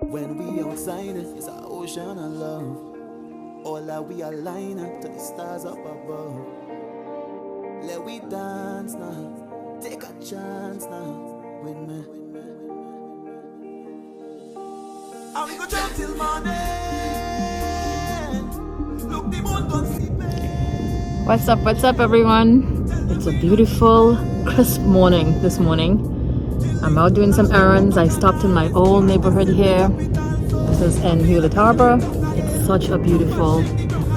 When we outside, it's an ocean of love. All that we align to the stars up above. Let we dance now, take a chance now with me. And we go jump till morning. Look, the moon don't sleep. What's up everyone? It's a beautiful crisp morning this morning. I'm out doing some errands. I stopped in my old neighborhood here. This is in Hewlett Harbor. It's such a beautiful,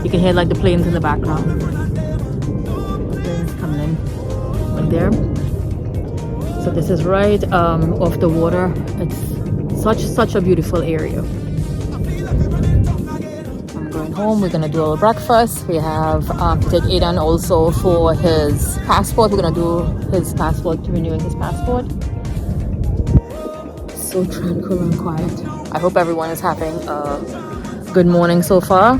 you can hear like the planes in the background. Planes coming in right there. So this is right off the water. It's such a beautiful area. Home. We're gonna do a breakfast. We have to take Aidan also for his passport. We're gonna do his passport, renewing his passport. So tranquil and quiet. I hope everyone is having a good morning so far.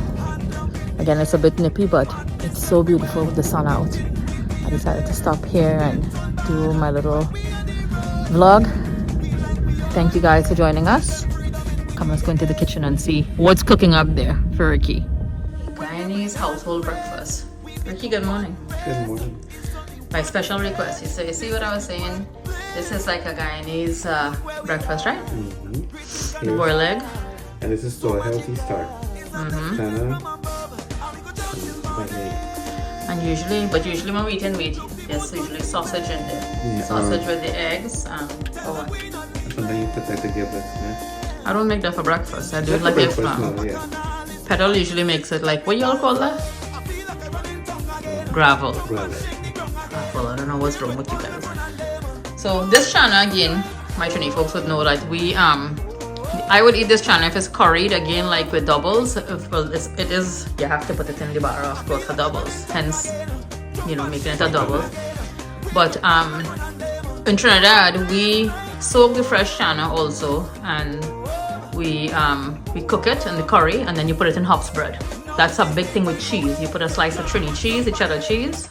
Again, it's a bit nippy, but it's so beautiful with the sun out. I decided to stop here and do my little vlog. Thank you guys for joining us. Come, let's go into the kitchen and see what's cooking up there for Ricky. Guyanese household breakfast. Ricky, good morning. Good morning. By special request. So you see what I was saying? This is like a Guyanese breakfast, right? Mm-hmm. The boiled egg. And this is to a healthy start. Chana and egg. And usually when we eat in meat, there's usually sausage in there. Yeah, sausage with the eggs and or what? Sometimes you put that together. Yeah? I don't make that for breakfast. I do it That's like for if breakfast now, yeah. Pedal usually makes it like, what y'all call that? Gravel. Gravel. Well, I don't know what's wrong with you guys. So this chana again, my Trini folks would know that we I would eat this chana if it's curried again, like with doubles. Well, it is. You have to put it in the bar, of course, for doubles. Hence, making it a double. But in Trinidad, we soak the fresh chana also, and we cook it in the curry, and then you put it in hops bread. That's a big thing with cheese. You put a slice of Trini cheese, the cheddar cheese,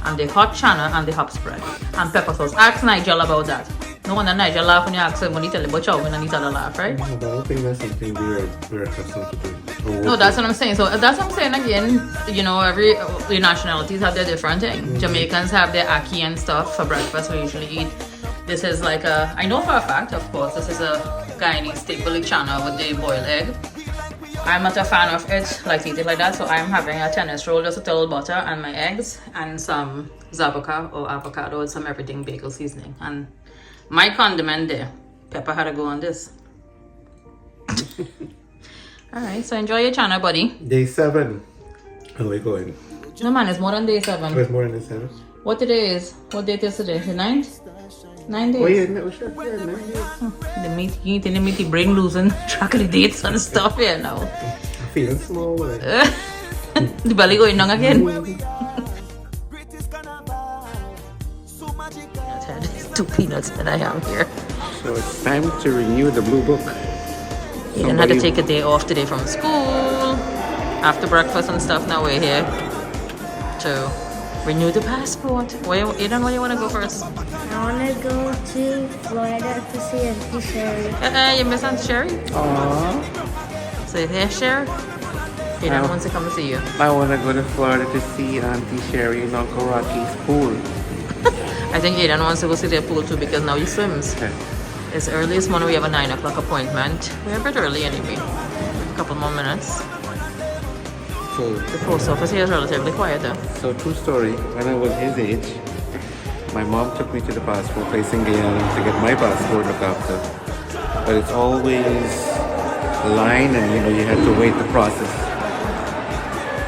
and the hot chana and the hops bread and pepper sauce. Ask Nigel about that. No wonder Nigel laugh when you ask him when you tell him about chow and he's other laugh, right? No, but I don't think that's something we're accustomed to do. No, that's what I'm saying. So that's what I'm saying again. Every nationalities have their different thing. Mm-hmm. Jamaicans have their ackee and stuff for breakfast. We usually eat. This is like I know for a fact, of course, this is a Guyanese staple chana with the boiled egg. I'm not a fan of it, like to eat it like that, so I'm having a tennis roll, just a little butter and my eggs and some zabaka or avocado with some everything bagel seasoning. And my condiment there, pepper had to go on this. Alright, so enjoy your chana, buddy. Day 7. How are we going? No man, it's more than day 7. Oh, it's more than day 7? What today is? What date is today? The 9th? 9 days. Oh yeah, no, sure. Yeah, 9 days. The meat, you need to make the brain losing track of the dates and stuff here now. I'm feeling small. Like. The belly going down again. There's 2 peanuts that I have here. So it's time to renew the blue book. You didn't have to take a day off today from school. After breakfast and stuff, now we're here to renew the passport. Aidan, where you want to go first? I want to go to Florida to see Auntie Sherry. You miss Auntie Sherry? Aww. So you're here, Sherry? Aidan wants to come to see you. I want to go to Florida to see Auntie Sherry and Uncle Rocky's pool. I think Aidan wants to go see their pool too because now he swims. Okay. It's early this morning. We have a 9 o'clock appointment. We're a bit early anyway. A couple more minutes. So, The post office here is relatively quiet though. So true story, when I was his age, my mom took me to the passport place in Guyana to get my passport looked after. But it's always a line and you had to wait the process.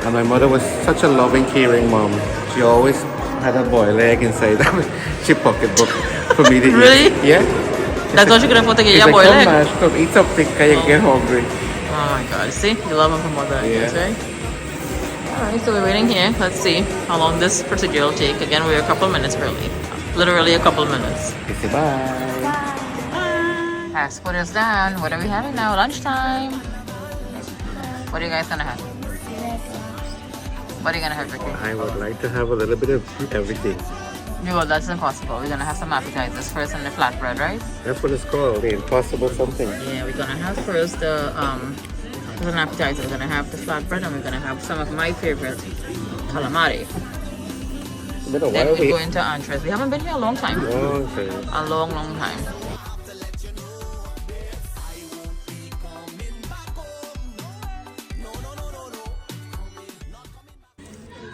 And my mother was such a loving, caring mom. She always had a boiled egg inside her pocketbook for me to eat. Really? Yeah. That's all she could afford to get It's you a like, boiled egg? come Mash, come eat something, can you get hungry? Oh my god, see? You love him for mother, I guess, Yeah. right? Alright, so we're waiting here. Let's see how long this procedure will take. Again, we're a couple minutes early. Literally a couple minutes. Okay, say bye. Passport is done. What are we having now? Lunchtime. What are you guys gonna have? What are you gonna have, Ricky? I would like to have a little bit of everything. No, that's impossible. We're gonna have some appetizers first and the flatbread, right? That's what it's called, the impossible something. Yeah, we're gonna have first the as an appetizer. We're gonna have the flatbread and we're gonna have some of my favorite calamari. But why Then are we we? go into entrees. We haven't been here a long time. Oh, okay. A long, long time.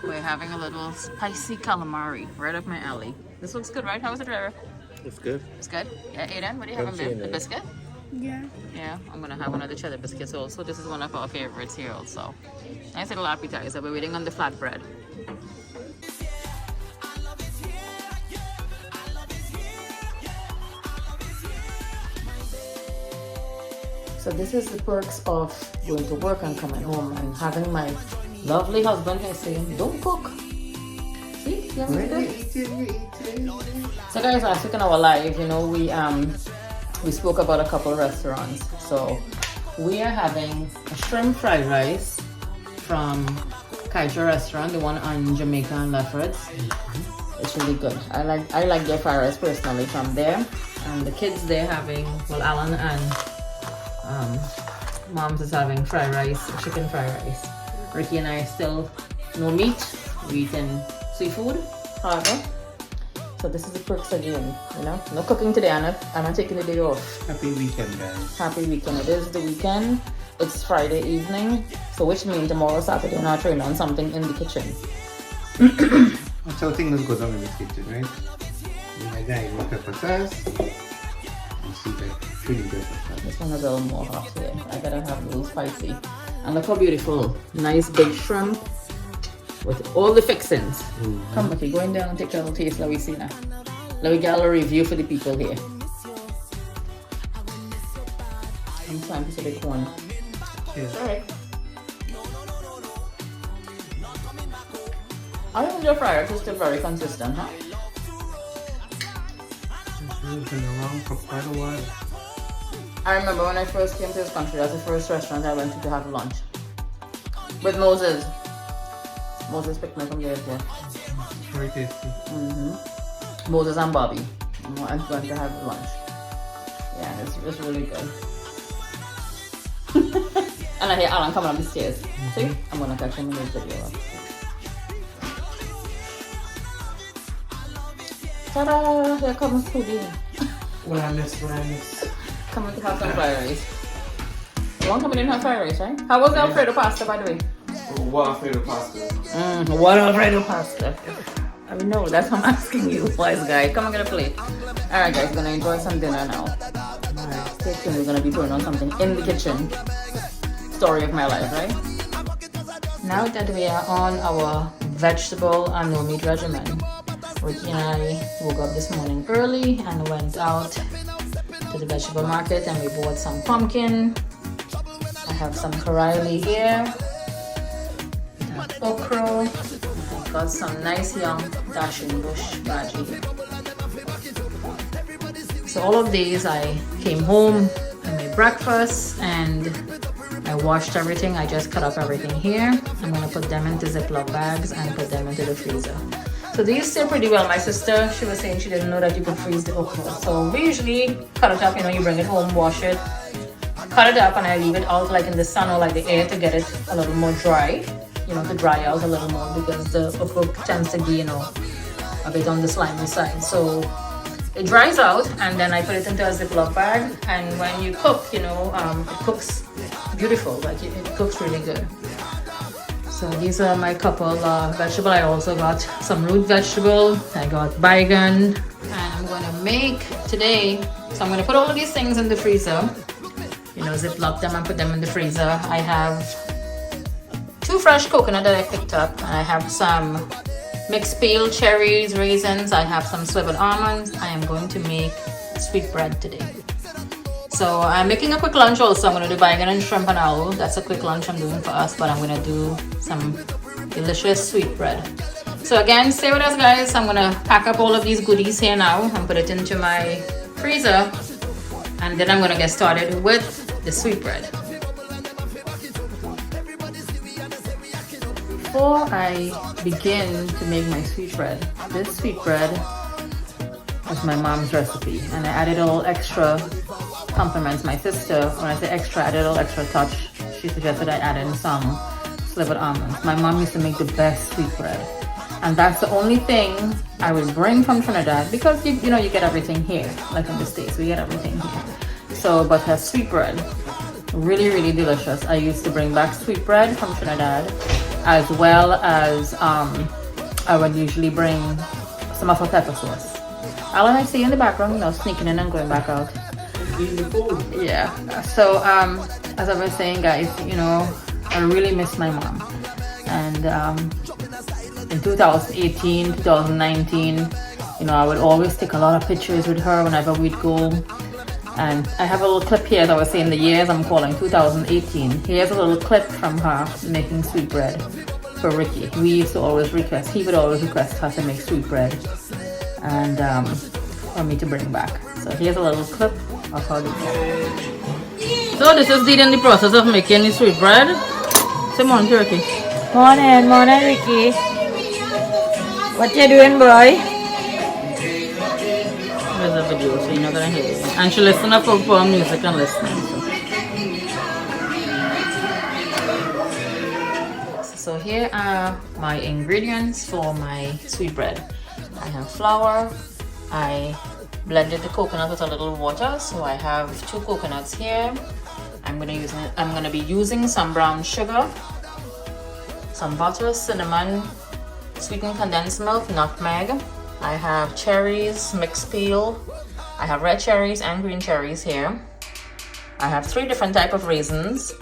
We're having a little spicy calamari right up my alley. This looks good, right? How is it, driver? It's good. It's good? Yeah, Aiden, what do you have in Fancy, there? The innit? biscuit? Yeah. Yeah, I'm gonna have one of the cheddar biscuits also. This is one of our favorites here also. Nice little appetizer. We're waiting on the flatbread. So this is the perks of going to work and coming home and having my lovely husband here saying, don't cook. See? You So guys, last week in our live, you know, we spoke about a couple restaurants. So we are having a shrimp fried rice from Kaitra restaurant, the one on Jamaica and Lefferts. It's really good. I like their fried rice personally from there. And the kids they're having, well, Alan and Mom's is having fried rice, chicken fried rice. Ricky and I still no meat. We eating seafood, however. So this is the perks again, you know. No cooking today, I'm not taking the day off. Happy weekend, guys. Happy weekend. It is the weekend. It's Friday evening. So which means tomorrow Saturday I'm not trying on something in the kitchen. That's how things goes on in the kitchen, right? My guy look up for us. And see that pretty good. This one is a little more hot here. I gotta have a little spicy. And look how beautiful. Nice big shrimp with all the fixings. Come, okay, go in there and take a little taste. Let me see now. Let me get a review for the people here. I'm trying to say the corn. Cheers. Alright. I think the fried rice is still very consistent, huh? It's been around for quite a while. I remember when I first came to this country, that's the first restaurant I went to have lunch. With Moses. Moses picked me from there as well. Very tasty. Moses and Bobby. I went to have lunch. Yeah, it's really good. And I hear Alan coming up the stairs. See? I'm gonna catch him in this video. Ta-da! Here comes Houdini. What I miss. Coming to have some fried rice. One coming in have fried rice, right? How was the Alfredo pasta, by the way? What Alfredo pasta? What Alfredo pasta? I know, that's what I'm asking you, wise guy. Come and get a plate. Alright guys, gonna enjoy some dinner now. Stay tuned, we're gonna be putting on something in the kitchen. Story of my life, right? Now that we are on our vegetable and no meat regimen, Ricky and I woke up this morning early and went out to the vegetable market and we bought some pumpkin. I have some karaili here. Okra. I got some nice young dashing bush bhaji. So all of these I came home, I made breakfast and I washed everything. I just cut up everything here. I'm gonna put them into Ziploc bags and put them into the freezer. So these stay pretty well. My sister, she was saying she didn't know that you could freeze the okra. So we usually cut it up, you know, you bring it home, wash it, cut it up and I leave it out like in the sun or like the air to get it a little more dry. You know, to dry out a little more because the okra tends to be, you know, a bit on the slimy side. So it dries out and then I put it into a Ziploc bag and when you cook, you know, it cooks beautiful, like it cooks really good. So these are my couple vegetable. I also got some root vegetable. I got baigan and I'm going to make today. So I'm going to put all of these things in the freezer, you know, Ziploc them and put them in the freezer. I have 2 fresh coconut that I picked up and I have some mixed peel cherries, raisins. I have some swivel almonds. I am going to make sweetbread today. So I'm making a quick lunch also. I'm going to do baigan and shrimp and owl. That's a quick lunch I'm doing for us, but I'm going to do some delicious sweetbread. So again, stay with us guys. I'm going to pack up all of these goodies here now and put it into my freezer. And then I'm going to get started with the sweetbread. Before I begin to make my sweetbread, this sweetbread It's my mom's recipe, and I added a little extra compliments. My sister, when I say extra, I added a little extra touch. She suggested I add in some slivered almonds. My mom used to make the best sweetbread, and that's the only thing I would bring from Trinidad, because you know you get everything here, like in the States, we get everything here. So, but her sweetbread, really, really delicious. I used to bring back sweetbread from Trinidad, as well as I would usually bring some of her pepper sauce. All I see in the background, you know, sneaking in and going back out. Yeah. So as I was saying, guys, you know, I really miss my mom. And in 2018, 2019, you know, I would always take a lot of pictures with her whenever we'd go. And I have a little clip here that I was saying the years I'm calling 2018. Here's a little clip from her making sweetbread for Ricky. We used to always request, he would always request her to make sweetbread and for me to bring back. So here's a little clip of how they do. So this is Dee in the process of making the sweetbread. Say morning, Ricky. Morning, Ricky. What you doing, boy? There's a video, so you're not gonna hear it. And she listens to folk music and listening. So here are my ingredients for my sweetbread. I have flour. I blended the coconut with a little water, so I have 2 coconuts here. I'm gonna be using some brown sugar, some butter, cinnamon, sweetened condensed milk, nutmeg. I have cherries, mixed peel. I have red cherries and green cherries here. I have 3 different types of raisins.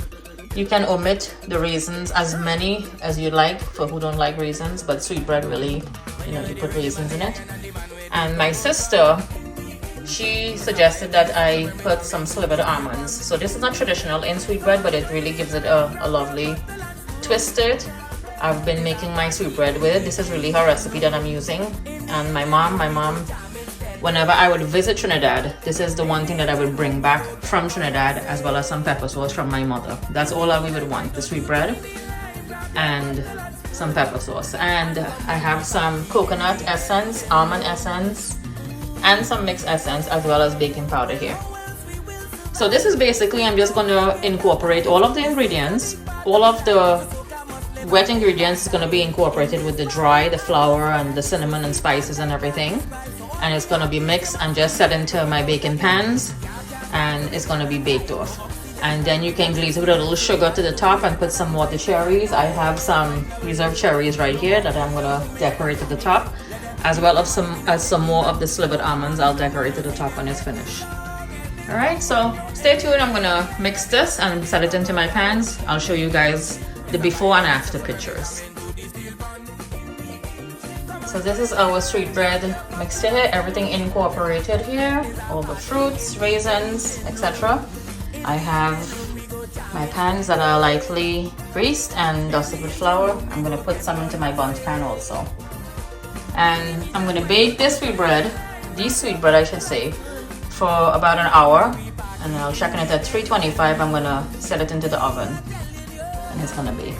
You can omit the raisins, as many as you like for who don't like raisins, but sweetbread really, you know, you put raisins in it. And my sister, she suggested that I put some slivered almonds. So this is not traditional in sweetbread, but it really gives it a lovely twist to it. I've been making my sweetbread with it. This is really her recipe that I'm using. And my mom, whenever I would visit Trinidad, this is the one thing that I would bring back from Trinidad, as well as some pepper sauce from my mother. That's all we would want, the sweetbread and some pepper sauce. And I have some coconut essence, almond essence, and some mixed essence, as well as baking powder here. So this is basically, I'm just going to incorporate all of the ingredients. All of the wet ingredients is going to be incorporated with the dry, the flour and the cinnamon and spices and everything. And it's going to be mixed and just set into my baking pans, and it's going to be baked off. And then you can glaze it with a little sugar to the top and put some water cherries. I have some reserved cherries right here that I'm going to decorate at the top, as well as some more of the slivered almonds I'll decorate at the top when it's finished. Alright, so stay tuned. I'm going to mix this and set it into my pans. I'll show you guys the before and after pictures. So this is our sweetbread mixture here, everything incorporated here, all the fruits, raisins, etc. I have my pans that are lightly greased and dusted with flour. I'm going to put some into my bundt pan also. And I'm going to bake this sweetbread I should say, for about an hour. And I'll check it at 325. I'm going to set it into the oven. And it's going to bake.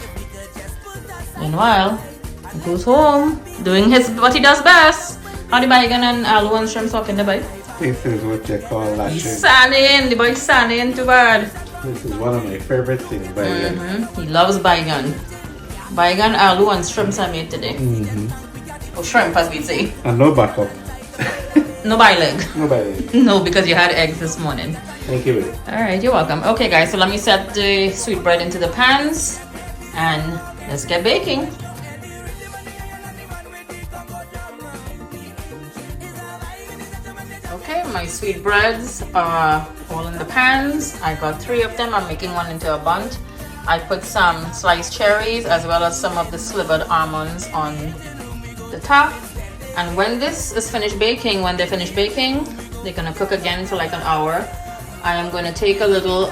Meanwhile, he goes home doing what he does best. How the bacon and aloo and shrimp talking the bite? This is what you call lashing. He's standing, the boy's standing too bad. This is one of my favorite things, bacon. He loves bacon. Bacon, aloo and shrimps I made today. Or shrimp as we say. And no backup. No by leg. No bacon. No, because you had eggs this morning. Thank you, baby. Alright, you're welcome. Okay guys, so let me set the sweetbread into the pans and let's get baking. Okay, my sweetbreads are all in the pans. I got 3 of them. I'm making one into a bundt. I put some sliced cherries as well as some of the slivered almonds on the top. And when this is finished baking, when they're finished baking, they're gonna cook again for like an hour. I am going to take a little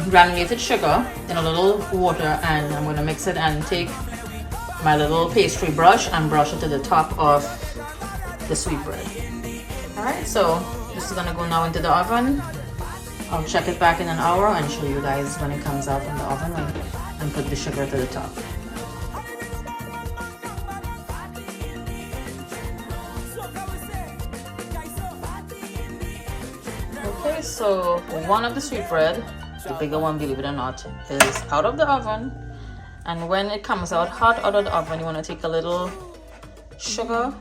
granulated sugar in a little water, and I'm going to mix it and take my little pastry brush and brush it to the top of the sweetbread. Alright, so this is going to go now into the oven. I'll check it back in an hour and show you guys when it comes out from the oven and put the sugar to the top. guys, so one of the sweetbread, the bigger one, believe it or not, is out of the oven. And when it comes out hot out of the oven, you want to take a little sugar,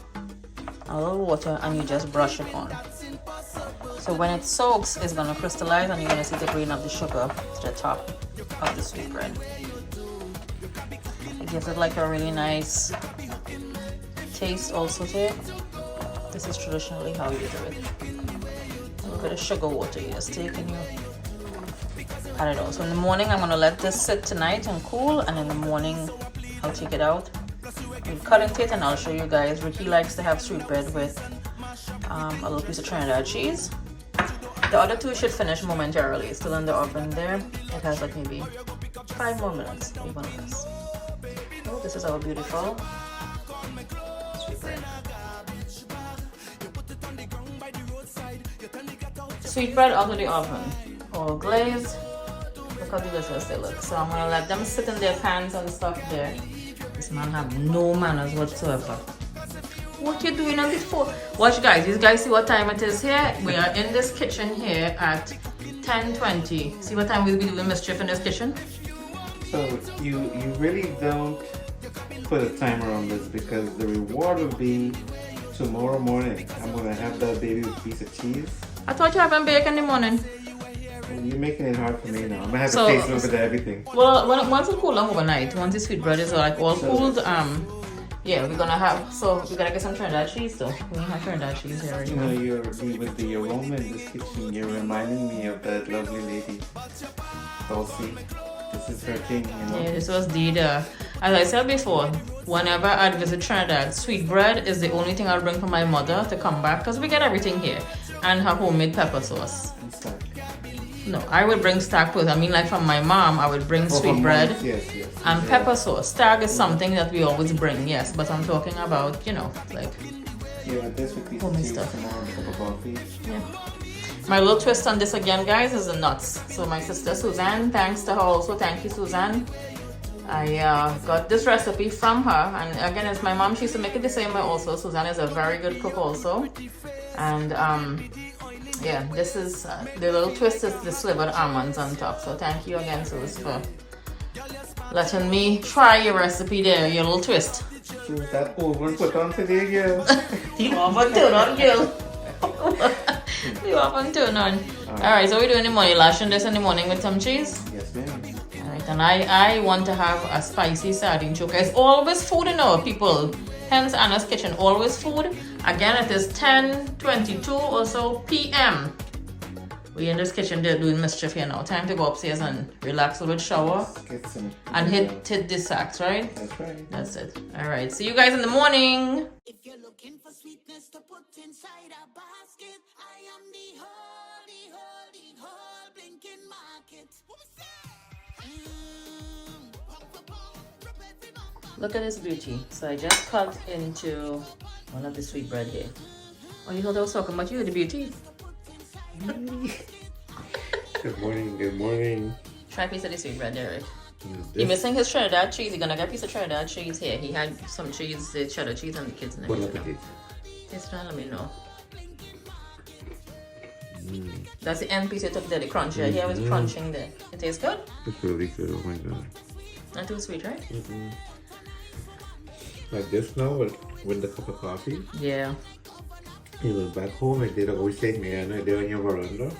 a little water, and you just brush it on. So when it soaks, it's going to crystallize, and you're going to see the green of the sugar to the top of the sweetbread. It gives it like a really nice taste also to it. This is traditionally how you do it. A little bit of sugar water you just take and you add it out. So in the morning I'm going to let this sit tonight and cool, and in the morning I'll take it out. We'll cut into it and I'll show you guys. Ricky likes to have sweetbread with a little piece of Trinidad cheese. The other two should finish momentarily. It's still in the oven there. It has like maybe 5 more minutes, even less. Oh, this is our beautiful sweetbread. Sweetbread out of the oven, all glazed. Look how delicious they look. So I'm gonna let them sit in their pans and stuff there. This man have no manners whatsoever. What you doing on this phone? Watch guys, you guys see what time it is here? We are in this kitchen here at 10:20. See what time we'll be doing mischief in this kitchen? So you really don't put a timer on this, because the reward will be tomorrow morning. I'm gonna have that baby with a piece of cheese. I thought you haven't baked in the morning. You're making it hard for me now. I'm gonna have to taste a little bit of everything. Well, once it cool down overnight, once the sweetbread is like all cooled, yeah, we're gonna have, so we gotta get some Trinidad cheese though. We have Trinidad cheese here already. You know, with the aroma in this kitchen, you're reminding me of that lovely lady, Dulcie. This is her king, you know? Yeah, this was Dida. As I said before, whenever I'd visit Trinidad, sweetbread is the only thing I'll bring for my mother to come back, because we get everything here. And her homemade pepper sauce. No, I would bring stag first. I mean, like from my mom, I would bring sweetbread and pepper sauce. Stag is something that we always bring, yes. But I'm talking about, you know, like homemade stuff. Yeah. My little twist on this again, guys, is the nuts. So my sister Suzanne, thanks to her also. Thank you, Suzanne. I got this recipe from her, and again, it's my mom. She used to make it the same way also. Suzanne is a very good cook also. And yeah, this is the little twist is the slivered almonds on top. So thank you again, Sus, for letting me try your recipe there, your little twist. That oven put on today, girl. You oven turn on, girl. You oven turn on. Alright, so we're doing the morning, lashing this in the morning with some cheese. Yes, ma'am. Alright, and I want to have a spicy sardine choker. It's always food, you know, people. Hence Anna's Kitchen, always food. Again, it is 10:22 or so p.m. We're in this kitchen, they're doing mischief here now. Time to go upstairs and relax a little bit, shower, and hit the sacks, right? That's right. That's it. Alright, see you guys in the morning. If you're looking for sweetness to put inside a basket, I am the whole blinking market. Look at this beauty. So I just cut into one of the sweetbread here. Oh, you thought I was talking about you, the beauty? Good morning, good morning. Try a piece of the sweetbread, Derek. He's missing his Trinidad cheese. He's gonna get a piece of Trinidad cheese here. He had some cheese, the cheddar cheese, and the kids in it. Bon appetit. Taste it, let me know. That's the end piece you took there, the crunch. Yeah, he was crunching there. It tastes good? It's really good, oh my god. Not too sweet, right? Like this now with the cup of coffee. Yeah. You know, back home I did always take me and I did on your veranda.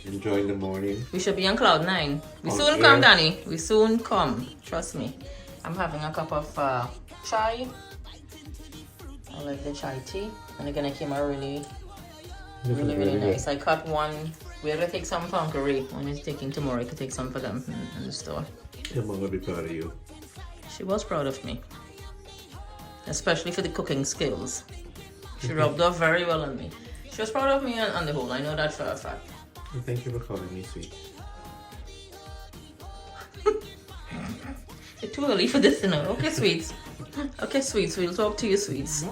Enjoying the morning. We should be on cloud 9. We soon yeah. come, Danny. We soon come. Trust me. I'm having a cup of chai. I like the chai tea. And again, it came out really nice. I cut one. We're gonna take some from Korea. When it's taking tomorrow, I could take some for them in the store. Your mom will be proud of you. She was proud of me. Especially for the cooking skills. She rubbed off very well on me. She was proud of me on the whole. I know that for a fact. And thank you for calling me sweet. It's too early for this, you know. Okay, sweets. Okay, sweets. We'll talk to you, sweets.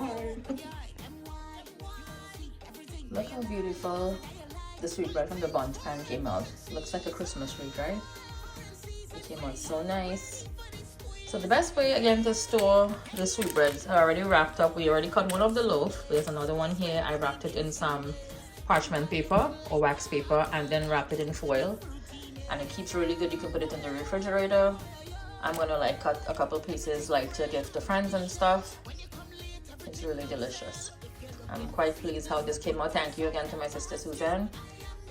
Look how beautiful the sweetbread from the bundt pan came out. Looks like a Christmas tree, right? It came out so nice. So the best way again to store the sweetbreads are already wrapped up. We already cut one of the loaf. There's another one here. I wrapped it in some parchment paper or wax paper and then wrap it in foil, and it keeps really good. You can put it in the refrigerator. I'm gonna like cut a couple pieces like to give to friends and stuff. It's really delicious. I'm quite pleased how this came out. Thank you again to my sister Susan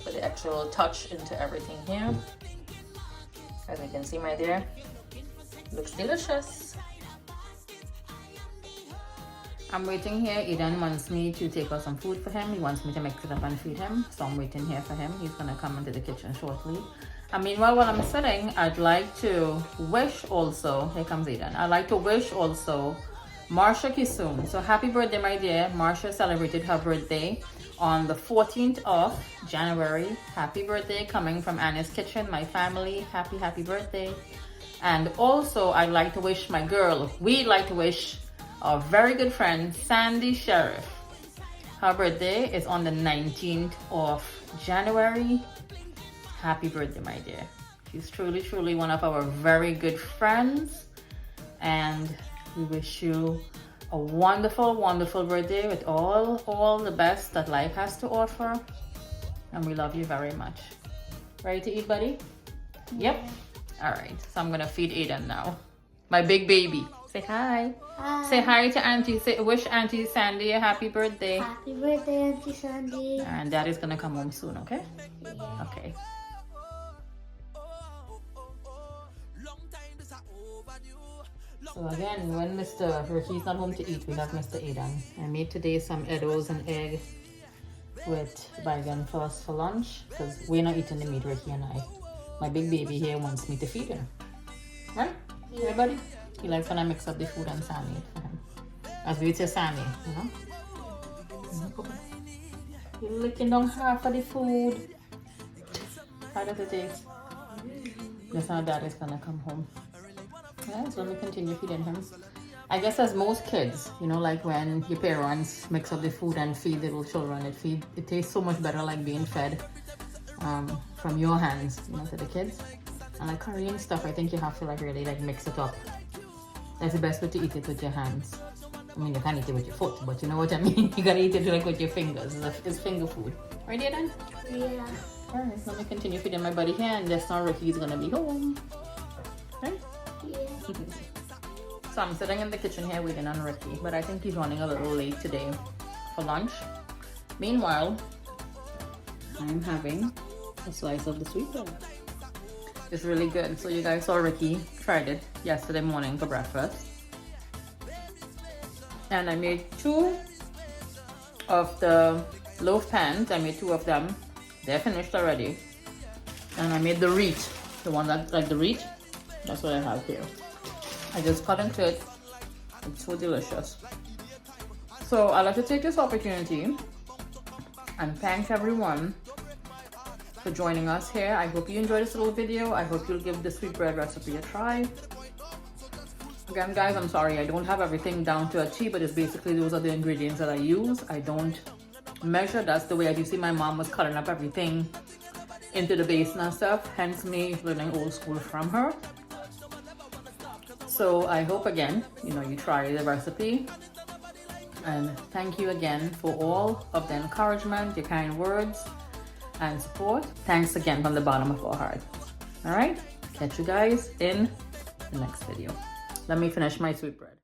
for the actual touch into everything here. As you can see, my dear, looks delicious. I'm waiting here. Eden wants me to take out some food for him. He wants me to mix it up and feed him, so I'm waiting here for him. He's gonna come into the kitchen shortly. And meanwhile, while I'm sitting, I'd like to wish also, here comes Eden. I'd like to wish also Marsha Kisoon. So happy birthday, my dear. Marsha celebrated her birthday on the 14th of January. Happy birthday, coming from Annie's Kitchen, my family. Happy birthday. And also, I'd like to wish my girl, we'd like to wish our very good friend, Sandy Sheriff. Her birthday is on the 19th of January. Happy birthday, my dear. She's truly one of our very good friends. And we wish you a wonderful birthday with all the best that life has to offer. And we love you very much. Ready to eat, buddy? Yep. All right, so I'm gonna feed Aiden now. My big baby. Say hi. Hi. Say hi to Auntie. Say, wish Auntie Sandy a happy birthday. Happy birthday, Auntie Sandy. And Daddy's gonna come home soon, okay? Yeah. Okay. So again, when Mr. Ricky's not home to eat, we have Mr. Aidan. I made today some Eddos and egg with bacon sauce for lunch because we're not eating the meat, Ricky and I. My big baby here wants me to feed him. Right? Yeah. Everybody? He likes when I mix up the food and Sammy for him. As we say Sammy, you know? You're licking down half of the food. How does it taste? That's how Dad is gonna come home. Yeah, so let me continue feeding him. I guess as most kids, you know, like when your parents mix up the food and feed little children, it tastes so much better like being fed from your hands, you know, to the kids. And like Korean stuff, I think you have to like really like mix it up. That's the best way to eat it with your hands. I mean, you can't eat it with your foot, but you know what I mean? You gotta eat it like with your fingers. It's finger food. Right, Aiden? Yeah. Alright, let me continue feeding my buddy here, and just now Ricky's gonna be home. Right? Yeah. So I'm sitting in the kitchen here waiting on Ricky, but I think he's running a little late today for lunch. Meanwhile, I'm having a slice of the sweetbread. It's really good. So you guys saw Ricky tried it yesterday morning for breakfast. And I made 2 of the loaf pans. I made 2 of them. They're finished already. And I made the reet, the one that's like the reet. That's what I have here. I just cut into it. It's so delicious. So I'd like to take this opportunity and thank everyone for joining us here. I hope you enjoyed this little video. I hope you'll give the sweetbread recipe a try. Again, guys, I'm sorry I don't have everything down to a T, but it's basically those are the ingredients that I use. I don't measure. That's the way I do see my mom was cutting up everything into the basin and stuff, hence me learning old school from her. So I hope again, you know, you try the recipe, and thank you again for all of the encouragement, your kind words and support. Thanks again from the bottom of our heart. All right, catch you guys in the next video. Let me finish my sweetbread.